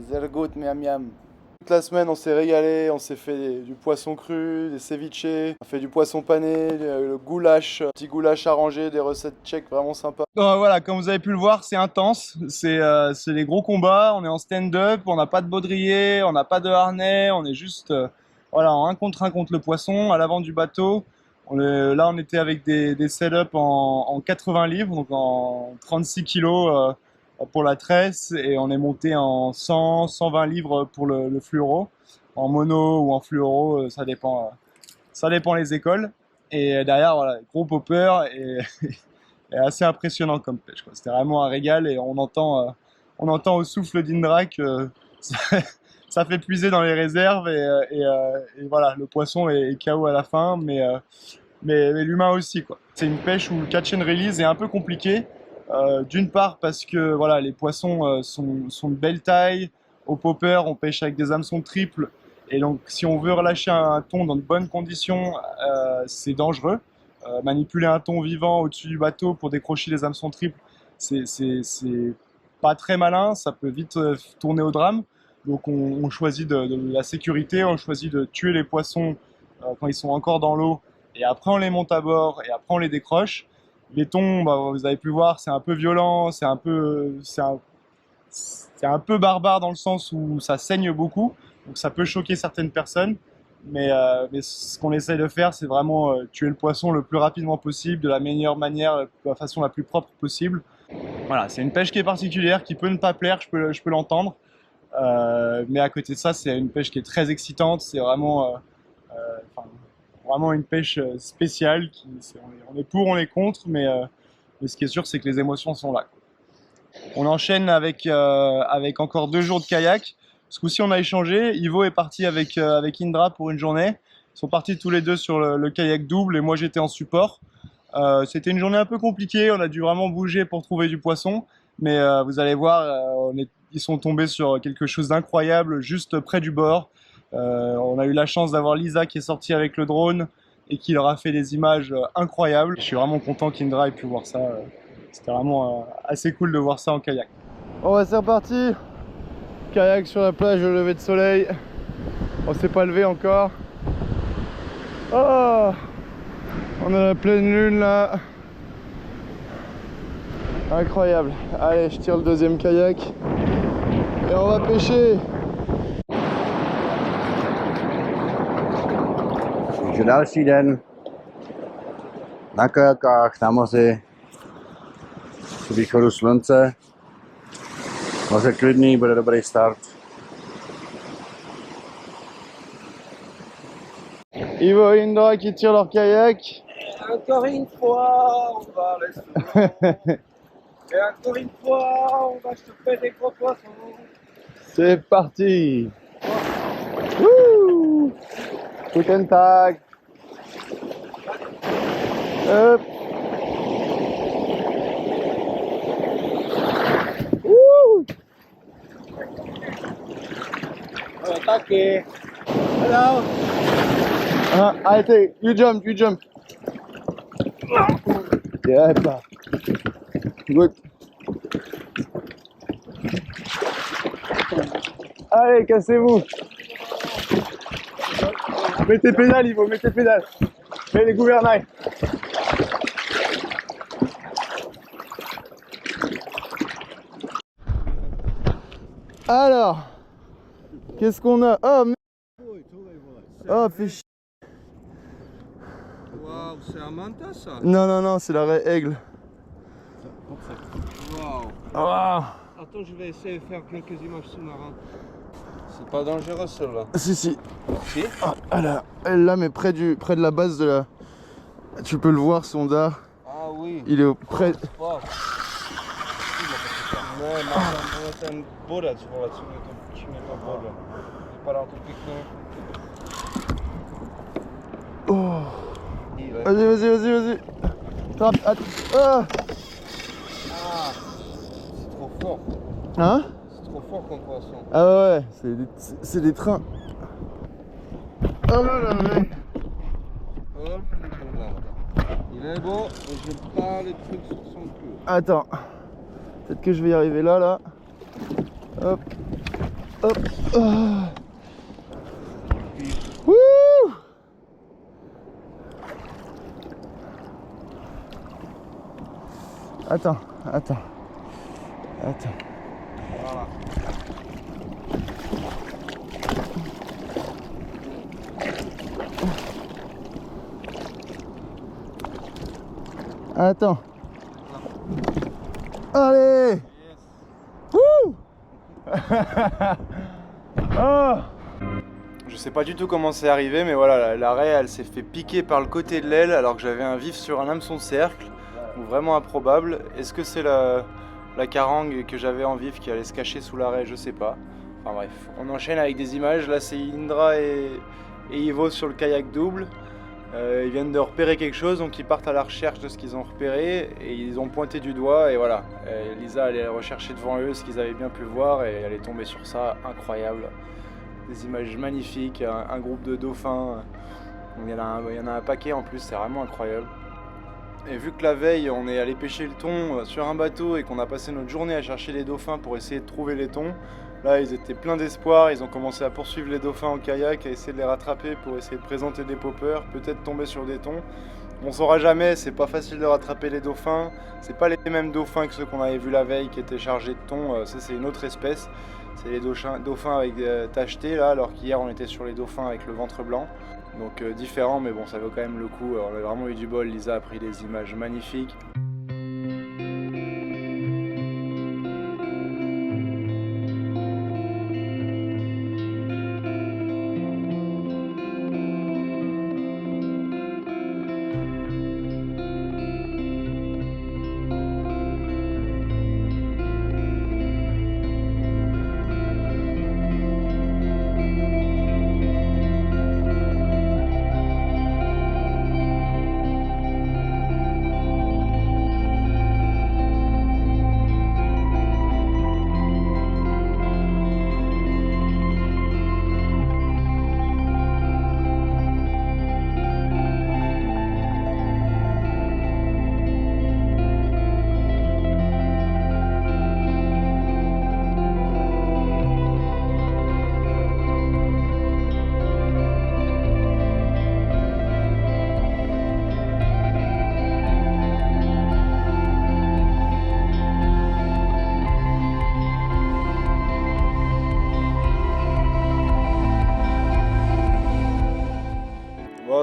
Zergut miam miam. Toute la semaine, on s'est régalé, on s'est fait du poisson cru, des ceviches, on a fait du poisson pané, le goulash, petit goulash arrangé, des recettes tchèques vraiment sympas. Voilà, comme vous avez pu le voir, c'est intense, c'est des gros combats, on est en stand-up, on n'a pas de baudrier, on n'a pas de harnais, on est juste voilà, en 1 contre 1 contre le poisson, à l'avant du bateau. Là, on était avec des setups en 80 livres, donc en 36 kilos pour la tresse, et on est monté en 100, 120 livres pour le fluoro, en mono ou en fluoro, ça dépend les écoles. Et derrière, voilà, gros popper et assez impressionnant comme pêche, quoi. C'était vraiment un régal et on entend au souffle d'Indra que ça fait puiser dans les réserves et voilà, le poisson est KO à la fin, mais l'humain aussi, quoi. C'est une pêche où le catch and release est un peu compliqué. D'une part parce que voilà, les poissons sont de belle taille. Au popper, on pêche avec des hameçons triples. Et donc, si on veut relâcher un thon dans de bonnes conditions, c'est dangereux. Manipuler un thon vivant au-dessus du bateau pour décrocher les hameçons triples, c'est pas très malin. Ça peut vite tourner au drame. Donc, on choisit de la sécurité. On choisit de tuer les poissons quand ils sont encore dans l'eau. Et après, on les monte à bord et après, on les décroche. Les thons, bah, vous avez pu voir, c'est un peu violent, c'est un peu barbare dans le sens où ça saigne beaucoup, donc ça peut choquer certaines personnes. Mais ce qu'on essaye de faire, c'est vraiment tuer le poisson le plus rapidement possible, de la meilleure manière, de la façon la plus propre possible. Voilà, c'est une pêche qui est particulière, qui peut ne pas plaire, je peux l'entendre. Mais à côté de ça, c'est une pêche qui est très excitante, c'est vraiment une pêche spéciale. On est pour, on est contre, mais ce qui est sûr, c'est que les émotions sont là. On enchaîne avec encore 2 jours de kayak. Ce coup-ci, on a échangé. Ivo est parti avec Indra pour une journée. Ils sont partis tous les deux sur le kayak double et moi, j'étais en support. C'était une journée un peu compliquée, on a dû vraiment bouger pour trouver du poisson, mais vous allez voir, ils sont tombés sur quelque chose d'incroyable juste près du bord. On a eu la chance d'avoir Lisa qui est sortie avec le drone et qui leur a fait des images incroyables. Je suis vraiment content qu'Indra ait pu voir ça. C'était vraiment assez cool de voir ça en kayak. Bon bah c'est reparti. Kayak sur la plage au lever de soleil. On s'est pas levé encore. Oh, on a la pleine lune là. Incroyable. Allez, je tire le deuxième kayak et on va pêcher. Takže další den na kajakách, na moři, při východu slunce. Moře klidný, bude dobrý start. Ivo et Indra qui tirent leur kayak. Encore une fois, on va rester. Et encore une fois, on va choper des gros poissons. C'est parti. Wouh! Hook and tag. Hop. Wouh! Attaquer. Hello. Arrêtez, you jump. Yeah, bah. Good. Allez, cassez-vous. Mettez pédale, Ivo, mettez pédale. Mets les gouvernails. Alors, qu'est-ce qu'on a? Oh, oh, fais chier. Waouh, c'est un manta ça. Non, c'est la raie aigle. Waouh. Waouh. Attends, je vais essayer de faire quelques images sous-marins. C'est pas dangereux celle-là. Si. Si. Elle là, mais près de la base de la... Tu peux le voir, son dard. Ah oui. Il est près... Nee, maar het zijn borrels voor het zoeken van borrel. Die paraat op pikken. Oh. Vas-y. Trappe. Ah. C'est trop fort. Hein? C'est trop fort comme poisson. Ah ouais, c'est des trains. Oh là là. Oh là là. Il est beau, mais j'aime pas les trucs sur son cul. Attends. Peut-être que je vais y arriver là. Hop. Ah. Wouh! Attends. Voilà. Attends. Allez! Wouh! Oh! Je sais pas du tout comment c'est arrivé, mais voilà, la raie elle s'est fait piquer par le côté de l'aile alors que j'avais un vif sur un hameçon de cercle. Donc vraiment improbable. Est-ce que c'est la carangue que j'avais en vif qui allait se cacher sous la raie? Je sais pas. Enfin bref, on enchaîne avec des images. Là c'est Indra et Ivo sur le kayak double. Ils viennent de repérer quelque chose, donc ils partent à la recherche de ce qu'ils ont repéré et ils ont pointé du doigt et voilà. Lisa allait rechercher devant eux ce qu'ils avaient bien pu voir et elle est tombée sur ça, incroyable. Des images magnifiques, un groupe de dauphins, il y en a un paquet en plus, c'est vraiment incroyable. Et vu que la veille on est allé pêcher le thon sur un bateau et qu'on a passé notre journée à chercher les dauphins pour essayer de trouver les thons, là ils étaient pleins d'espoir, ils ont commencé à poursuivre les dauphins en kayak, à essayer de les rattraper pour essayer de présenter des poppers, peut-être tomber sur des thons. On saura jamais, c'est pas facile de rattraper les dauphins, c'est pas les mêmes dauphins que ceux qu'on avait vus la veille qui étaient chargés de thon, ça c'est une autre espèce. C'est les dauphins avec tachetés là, alors qu'hier on était sur les dauphins avec le ventre blanc. Donc différent, mais bon ça vaut quand même le coup, on a vraiment eu du bol, Lisa a pris des images magnifiques.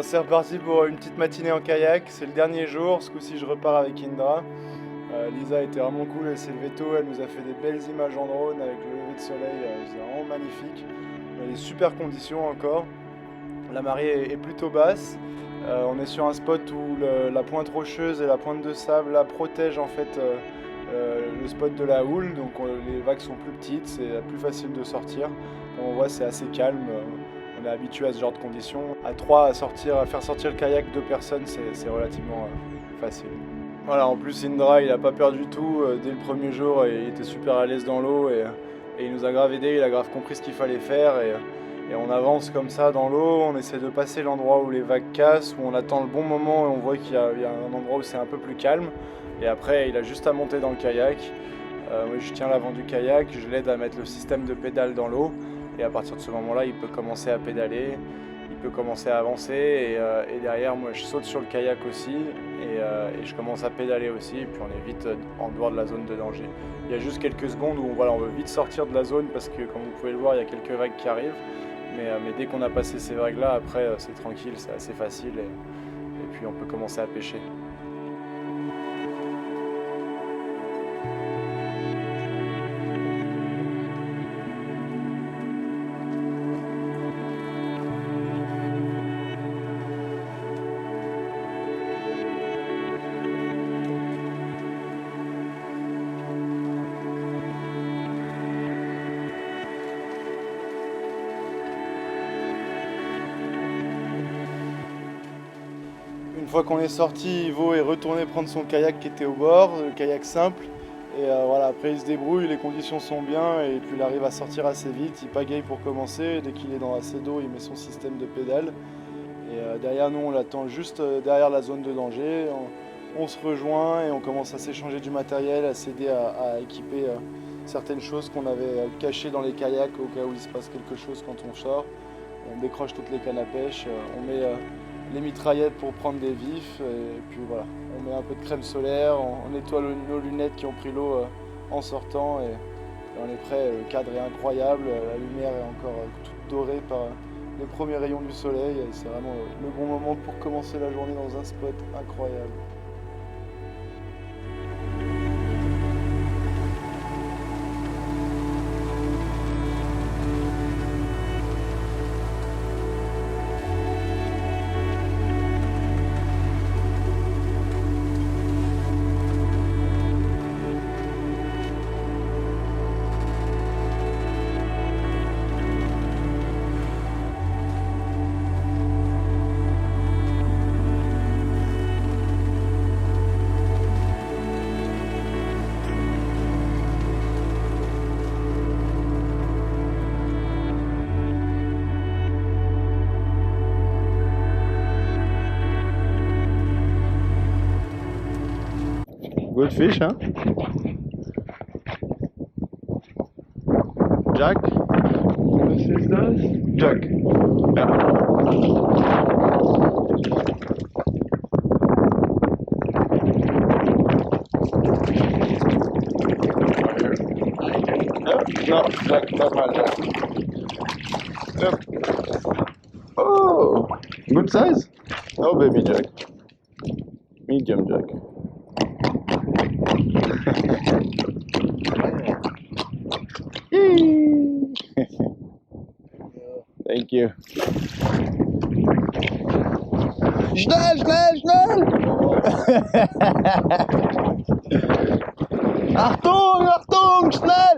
Bon, c'est reparti pour une petite matinée en kayak, c'est le dernier jour, ce coup-ci je repars avec Indra. Lisa était vraiment cool, elle s'est levée tôt, elle nous a fait des belles images en drone avec le lever de soleil, c'est vraiment magnifique. On a des super conditions encore, la marée est plutôt basse, on est sur un spot où la pointe rocheuse et la pointe de sable là, protègent en fait le spot de la houle, donc les vagues sont plus petites, c'est plus facile de sortir. Comme on voit, c'est assez calme. On est habitué à ce genre de conditions. À 3, à faire sortir le kayak 2 personnes, c'est relativement facile. Voilà, en plus Indra, il a pas peur du tout. Dès le premier jour, il était super à l'aise dans l'eau et il nous a grave aidé. Il a grave compris ce qu'il fallait faire et on avance comme ça dans l'eau. On essaie de passer l'endroit où les vagues cassent, où on attend le bon moment et on voit qu'il y a un endroit où c'est un peu plus calme. Et après, il a juste à monter dans le kayak. Moi, je tiens l'avant du kayak, je l'aide à mettre le système de pédale dans l'eau. Et à partir de ce moment-là, il peut commencer à pédaler, il peut commencer à avancer. Et derrière, moi, je saute sur le kayak aussi et je commence à pédaler aussi. Et puis on est vite en dehors de la zone de danger. Il y a juste quelques secondes où on veut vite sortir de la zone parce que, comme vous pouvez le voir, il y a quelques vagues qui arrivent. Mais dès qu'on a passé ces vagues-là, après, c'est tranquille, c'est assez facile. Et puis on peut commencer à pêcher. Une fois qu'on est sorti, Ivo est retourné prendre son kayak qui était au bord, le kayak simple. Et voilà, après il se débrouille, les conditions sont bien et puis il arrive à sortir assez vite, il pagaille pour commencer. Dès qu'il est dans assez d'eau, il met son système de pédale. Et derrière nous, on l'attend juste derrière la zone de danger. On se rejoint et on commence à s'échanger du matériel, à s'aider à équiper certaines choses qu'on avait cachées dans les kayaks au cas où il se passe quelque chose quand on sort. On décroche toutes les cannes à pêche, on met les mitraillettes pour prendre des vifs et puis voilà, on met un peu de crème solaire, on nettoie nos lunettes qui ont pris l'eau en sortant et on est prêt. Le cadre est incroyable, la lumière est encore toute dorée par les premiers rayons du soleil et c'est vraiment le bon moment pour commencer la journée dans un spot incroyable. Good fish, huh? Jack? This is nice. Jack. Yeah. No, Jack, not my Jack. Yep. Oh, good size? No baby Jack. Medium Jack. Thank you. Schnell, schnell, schnell! Achtung, Achtung, schnell!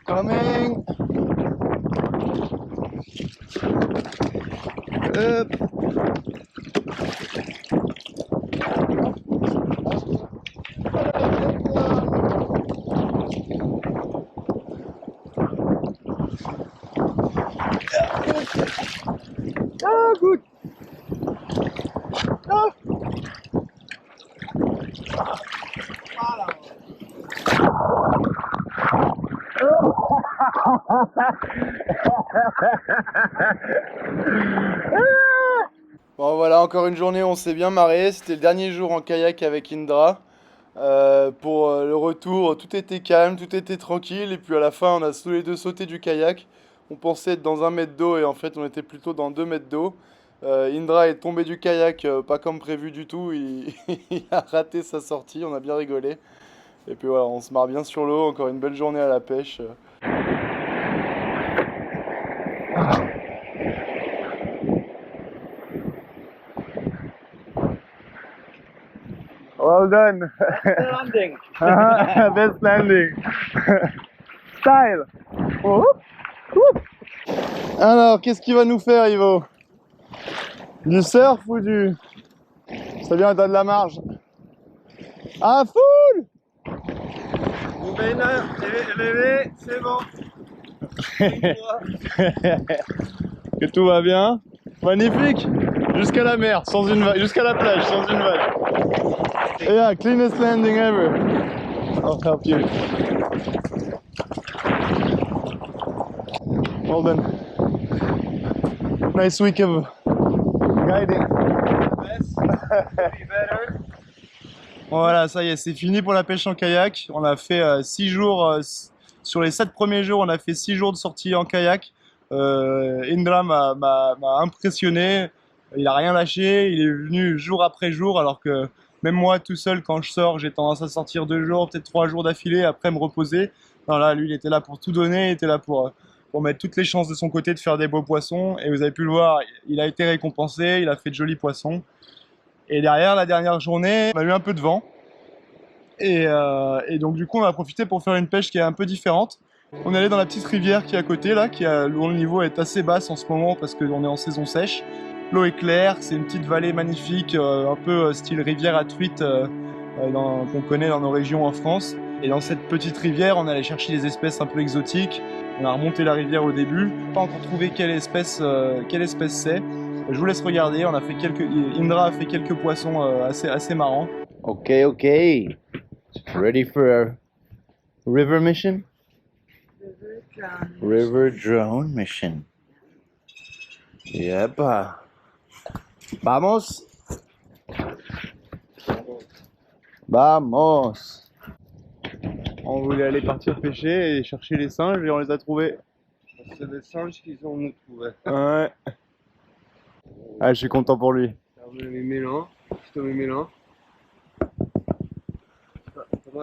Coming. Ah, good. Ah. Bon voilà, encore une journée, on s'est bien marré. C'était le dernier jour en kayak avec Indra. Pour le retour, tout était calme, tout était tranquille. Et puis à la fin, on a tous les deux sauté du kayak. On pensait être dans 1 mètre d'eau et en fait, on était plutôt dans 2 mètres d'eau. Indra est tombé du kayak, pas comme prévu du tout. Il a raté sa sortie, on a bien rigolé. Et puis voilà, on se marre bien sur l'eau. Encore une belle journée à la pêche. Well done. Landing. Best landing. Style. Oh. Alors, qu'est-ce qu'il va nous faire, Ivo? Du surf ou du... C'est bien, t'as de la marge. Ah, full. Bébé, c'est bon. Que tout va bien. Magnifique. Jusqu'à la mer, sans une vague, jusqu'à la plage, sans une vague. Yeah, cleanest landing ever. I'll help you. Well done. Nice week of guiding. Voilà, ça y est, c'est fini pour la pêche en kayak. On a fait 6 jours, sur les 7 premiers jours, on a fait 6 jours de sortie en kayak. Indra m'a impressionné. Il a rien lâché, il est venu jour après jour, alors que même moi tout seul quand je sors, j'ai tendance à sortir 2 jours, peut-être 3 jours d'affilée, après me reposer. Non, là, lui, il était là pour tout donner, il était là pour mettre toutes les chances de son côté de faire des beaux poissons. Et vous avez pu le voir, il a été récompensé, il a fait de jolis poissons. Et derrière, la dernière journée, on a eu un peu de vent. Et donc du coup, on a profité pour faire une pêche qui est un peu différente. On est allé dans la petite rivière qui est à côté, là, dont le niveau est assez basse en ce moment parce qu'on est en saison sèche. L'eau est claire, c'est une petite vallée magnifique, un peu style rivière à truite qu'on connaît dans nos régions en France. Et dans cette petite rivière, on allait chercher des espèces un peu exotiques. On a remonté la rivière au début, pas encore trouvé quelle espèce c'est. Je vous laisse regarder. Indra a fait quelques poissons assez marrants. Okay, okay. Ready for a river mission? River drone mission. Yepa. Vamos. Vamos. On voulait aller partir pêcher et chercher les singes et on les a trouvés. C'est les singes qu'ils ont nous trouvé. Ouais. Ah, je suis content pour lui. Je te mets Mélan.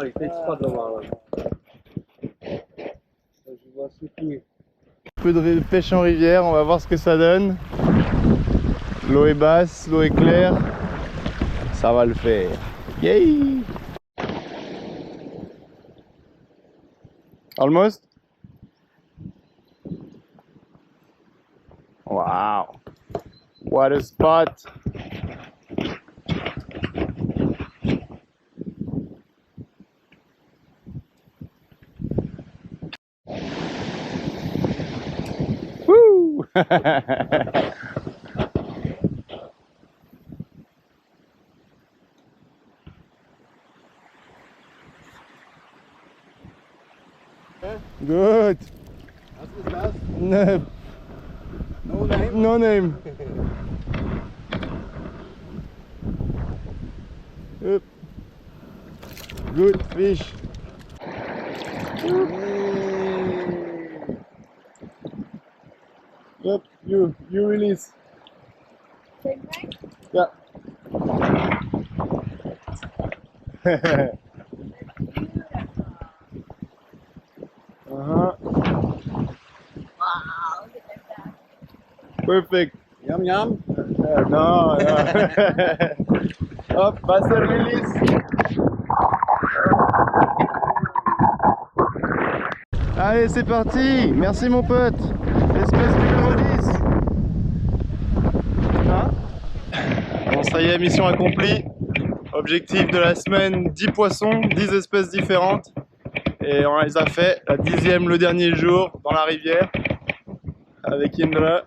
Il fait exprès de voir là. Je vois secouer. Un peu de pêche en rivière, on va voir ce que ça donne. L'eau est basse, l'eau est claire. Ça va le faire. Yay! Almost? Wow! What a spot! Woo! Good. No. No name. Yep. Good fish. Yep, you release. Yeah. Perfect. Yum yum. No. Hop, faster release. Allez, c'est parti. Merci mon pote. Espèce numéro 10. Hein? Bon, ça y est, mission accomplie. Objectif de la semaine, 10 poissons, 10 espèces différentes. Et on les a fait la 10e le dernier jour dans la rivière avec Indra.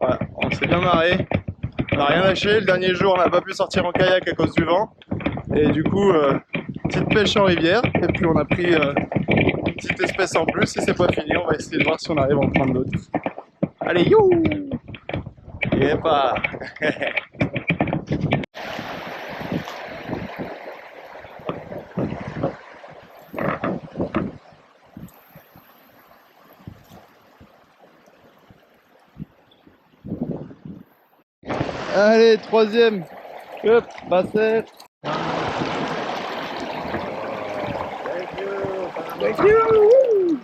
Voilà, on s'est bien marré. On n'a rien lâché. Le dernier jour, on n'a pas pu sortir en kayak à cause du vent. Et du coup, Petite pêche en rivière, et puis on a pris une petite espèce en plus, et c'est pas fini, on va essayer de voir si on arrive à en prendre d'autres. Allez, you! Et pas. Allez, troisième. Hop, bassette. Thank you.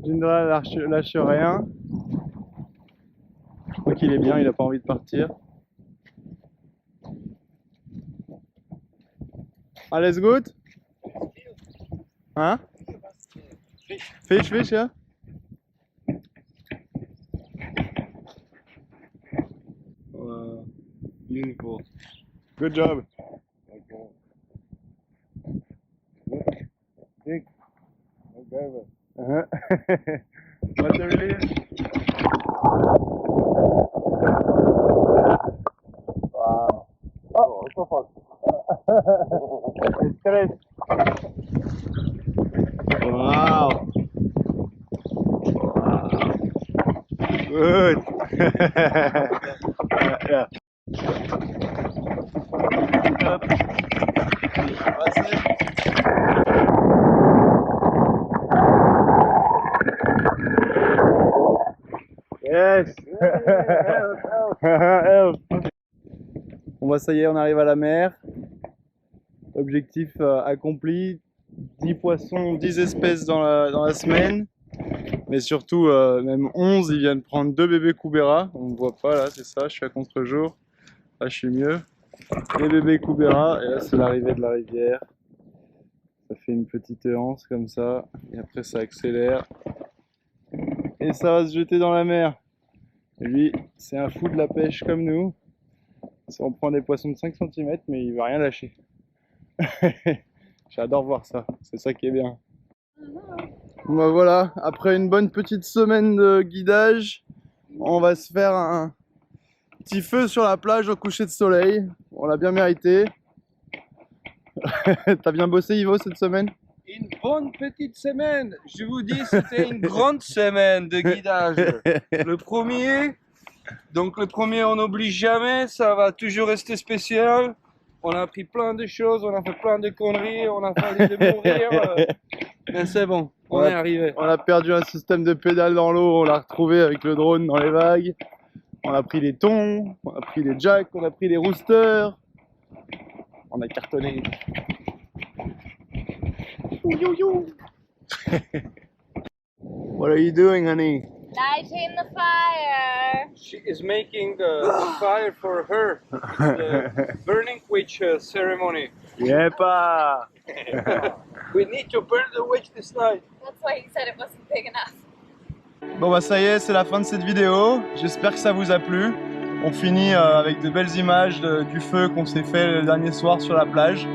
Jindra lâche rien. Je crois qu'il est bien, il a pas envie de partir. Alles gut? Hein? Fish, ja? Beautiful. Good job. What's the release? Wow. Oh, so far. Stress. Wow. Good. Yeah. Up. That's it. Yes. Bon bah ça y est, on arrive à la mer. Objectif accompli. 10 poissons, 10 espèces dans la semaine. Mais surtout, même 11, ils viennent prendre 2 bébés Koubera. On ne voit pas là, c'est ça, je suis à contre-jour. Là, je suis mieux. Les bébés Koubera, et là, c'est l'arrivée de la rivière. Ça fait une petite anse comme ça, et après, ça accélère. Et ça va se jeter dans la mer. Et lui, c'est un fou de la pêche comme nous. On prend des poissons de 5 cm, mais il va rien lâcher. J'adore voir ça, c'est ça qui est bien. Bah voilà, après une bonne petite semaine de guidage, on va se faire un petit feu sur la plage au coucher de soleil. On l'a bien mérité. T'as bien bossé Ivo cette semaine? Une bonne petite semaine. Je vous dis, c'était une grande semaine de guidage. Le premier, on n'oublie jamais, ça va toujours rester spécial. On a appris plein de choses, on a fait plein de conneries, on a failli de mourir. Mais c'est bon, on est arrivé. On a perdu un système de pédale dans l'eau, on l'a retrouvé avec le drone dans les vagues. On a pris les thons, on a pris les jacks, on a pris les roosters. On a cartonné. What are you doing, honey? Lighting the fire. She is making the fire for her. The burning witch ceremony. Yepa! We need to burn the witch this night. That's why you said it wasn't big enough. Bon bah ça y est, c'est la fin de cette vidéo. J'espère que ça vous a plu. On finit avec de belles images du feu qu'on s'est fait le dernier soir sur la plage.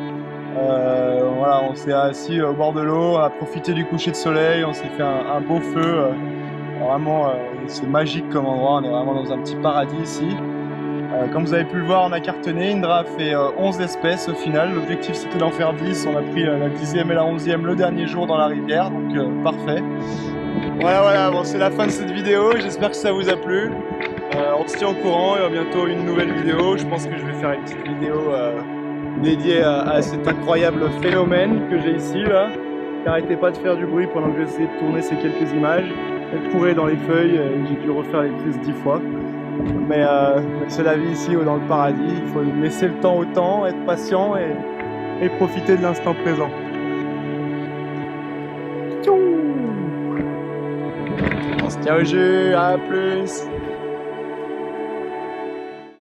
Voilà, on s'est assis au bord de l'eau, on a profité du coucher de soleil, on s'est fait un beau feu. Vraiment, c'est magique comme endroit, on est vraiment dans un petit paradis ici. Comme vous avez pu le voir, on a cartonné. Indra a fait 11 espèces au final. L'objectif c'était d'en faire 10. On a pris la 10e et la 11e le dernier jour dans la rivière, donc parfait. Voilà, bon, c'est la fin de cette vidéo. J'espère que ça vous a plu. On se tient au courant et bientôt une nouvelle vidéo. Je pense que je vais faire une petite vidéo dédiée à cet incroyable phénomène que j'ai ici là. N'arrêtez pas de faire du bruit pendant que j'essaie de tourner ces quelques images. Elle courait dans les feuilles, j'ai dû refaire les prises 10 fois. Mais c'est la vie ici dans le paradis. Il faut laisser le temps au temps, être patient et profiter de l'instant présent. On se tient au jus, à plus!